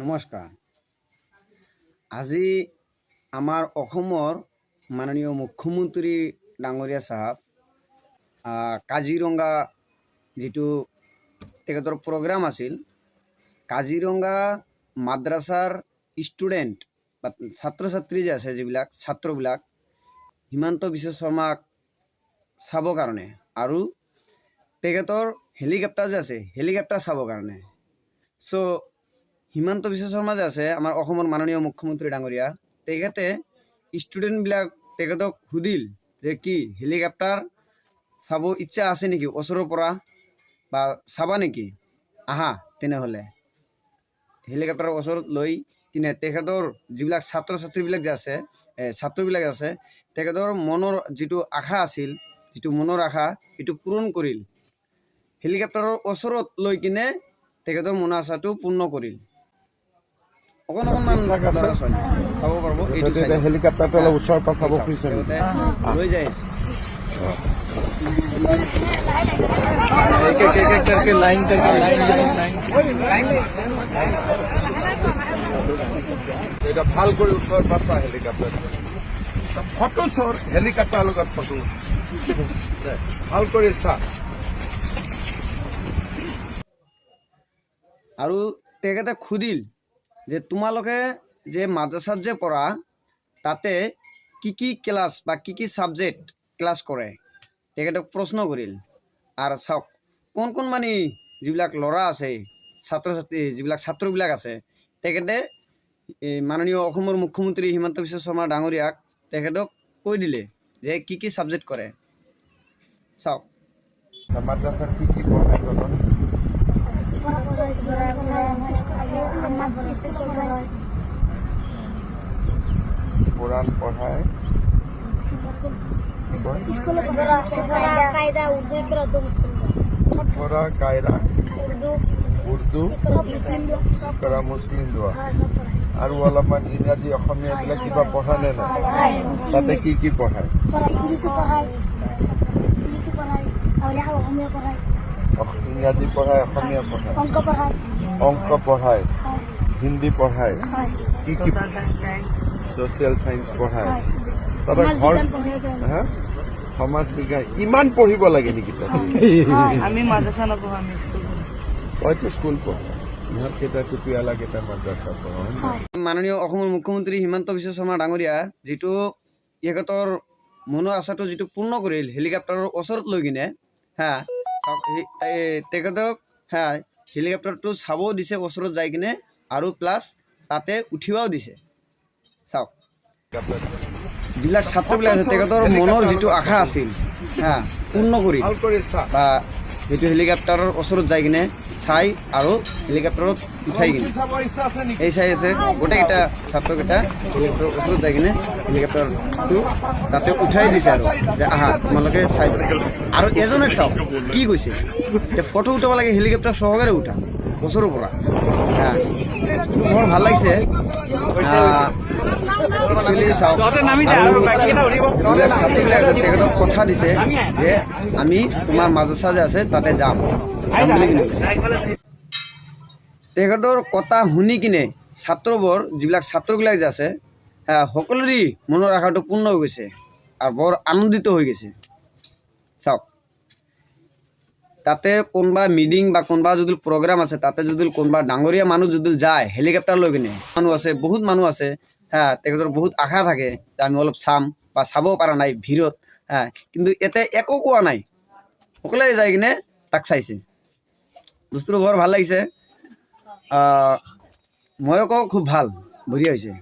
নমস্কাৰ। আজি আমাৰ অসমৰ মাননীয় মুখ্যমন্ত্ৰী ডাঙৰীয়া সাহেব কাজিৰঙা যিটো তেখেতৰ প্ৰগ্ৰাম আছিল, কাজিৰঙা মাদ্ৰাছাৰ ষ্টুডেণ্ট বা ছাত্ৰ ছাত্ৰী যে আছে, যিবিলাক ছাত্ৰবিলাক হিমন্ত বিশ্ব শৰ্মাক চাবৰ কাৰণে আৰু তেখেতৰ হেলিকপ্টাৰ যে আছে, হেলিকপ্টাৰ চাবৰ কাৰণে। চ' হিমন্ত বিশ্ব শৰ্মা যে আছে আমাৰ অসমৰ মাননীয় মুখ্যমন্ত্ৰী ডাঙৰীয়া, তেখেতে ষ্টুডেণ্টবিলাক তেখেতক সুধিল যে কি হেলিকপ্টাৰ চাব ইচ্ছা আছে নেকি, ওচৰৰ পৰা বা চাবা নেকি, আহা তেনেহ'লে। হেলিকপ্টাৰৰ ওচৰত লৈ কিনে তেখেতৰ যিবিলাক ছাত্ৰ ছাত্ৰীবিলাক যে আছে, ছাত্ৰবিলাক আছে, তেখেতৰ মনৰ যিটো আশা আছিল, যিটো মনৰ আশা, সেইটো পূৰণ কৰিল। হেলিকপ্টাৰৰ ওচৰত লৈ কিনে তেখেতৰ মনৰ আশাটো পূৰ্ণ কৰিল। অকণমান চাব পাৰিব, এইটো হেলিকপ্টাৰটো অলপ ওচৰৰ পৰা চাব খুজিছে লৈ যাই আছে। এটা ভাল কৰি ওচৰৰ পৰা চা হেলিকপ্টাৰ ফটো চৰ, হেলিকপ্টাৰ লগত ফটো ভাল কৰি চা। আৰু তেখেতে সুধিল যে তোমালোকে যে মাদ্ৰাছাত যে পঢ়া, তাতে কি কি ক্লাছ বা কি কি ছাবজেক্ট ক্লাছ কৰে, তেখেতক প্ৰশ্ন কৰিল। আৰু চাওক কোন কোন মানে যিবিলাক ল'ৰা আছে, ছাত্ৰ ছাত্ৰী যিবিলাক ছাত্ৰবিলাক আছে, তেখেতে মাননীয় অসমৰ মুখ্যমন্ত্ৰী হিমন্ত বিশ্ব শৰ্মা ডাঙৰীয়াক তেখেতক কৈ দিলে যে কি কি ছাবজেক্ট কৰে। চাওক মাদ্ৰাছাত কি কি পঢ়ায় কোৰআন পড়ায়, কায়দা, উৰ্দু, কৰা মুছলিম দোৱা আৰু অলপমান ইংৰাজী অসমীয়া এইবিলাক কিবা পঢ়া নে নাই? তাতে কি কি পঢ়ায়? ইংৰাজী পঢ়ায়, অসমীয়া পঢ়ায়, অংক পঢ়ায়, হিন্দী পঢ়ায়, কি কি ছ'চিয়েল চায়েন্স পঢ়ায়, তাতে ঘৰ সমাজ বিজ্ঞান। ইমান পঢ়িব লাগে নেকি তাতে? আমি মাদ্ৰাছা নপঢ়ো, আমি স্কুল পঢ়ো। হয়তো স্কুল পঢ়া, ইহঁতকেইটা টুপিয়ালাকেইটা মাদ্ৰাছা পঢ়া। মাননীয় অসমৰ মুখ্যমন্ত্ৰী হিমন্ত বিশ্ব শৰ্মা ডাঙৰীয়া যিটো ইহঁতৰ মনৰ আশাটো যিটো পূৰ্ণ কৰিল হেলিকপ্টাৰৰ ওচৰত লৈ কিনে, তেখেতক হেলিকপ্টাৰটো চাবও দিছে ওচৰত যাই কিনে, আৰু প্লাছ তাতে উঠিবও দিছে। চাওক যিবিলাক ছাত্ৰবিলাক আছে, তেখেতৰ মনৰ যিটো আশা আছিল পূৰ্ণ কৰি বা সেইটো হেলিকপ্টাৰৰ ওচৰত যাই কিনে চাই আৰু হেলিকপ্টাৰত উঠাই কিনে এই চাই আছে গোটেইকেইটা ছাত্ৰকেইটা হেলিকপ্টাৰৰ ওচৰত যাই কিনে হেলিকপ্টাৰটো তাতে উঠাই দিছে আৰু যে আহা তোমালোকে চাই দিয়া। আৰু এজনক চাওক কি কৈছে যে ফটো উঠাব লাগে, হেলিকপ্টাৰ সহকাৰে উঠা ওচৰৰ পৰা। বৰ ভাল লাগিছে একচুৱেলি। চাওক যিবিলাক ছাত্ৰীবিলাক আছে তেখেতক কথা দিছে যে আমি তোমাৰ মাদ্ৰাছা যে আছে তাতে যাম বুলি কিনে কৈছে। তেখেতৰ কথা শুনি কিনে ছাত্ৰবোৰ যিবিলাক ছাত্ৰবিলাক যে আছে সকলোৰে মনৰ আশাটো পূৰ্ণ হৈ গৈছে আৰু বৰ আনন্দিত হৈ গৈছে। চাওক তাতে কোনোবা মিটিং বা কোনোবা যদি প্ৰগ্ৰাম আছে, তাতে যদি কোনোবা ডাঙৰীয়া মানুহ যদি যায় হেলিকপ্টাৰ লৈ কিনে, মানুহ আছে, বহুত মানুহ আছে, তেখেতৰ বহুত আশা থাকে যে আমি অলপ চাম বা চাব পৰা নাই ভিৰত, কিন্তু ইয়াতে একো কোৱা নাই, সকলোৱে যাই কিনে তাক চাইছে। বস্তুটো বৰ ভাল লাগিছে। ময়ো কওঁ খুব ভাল, বঢ়িয়া হৈছে।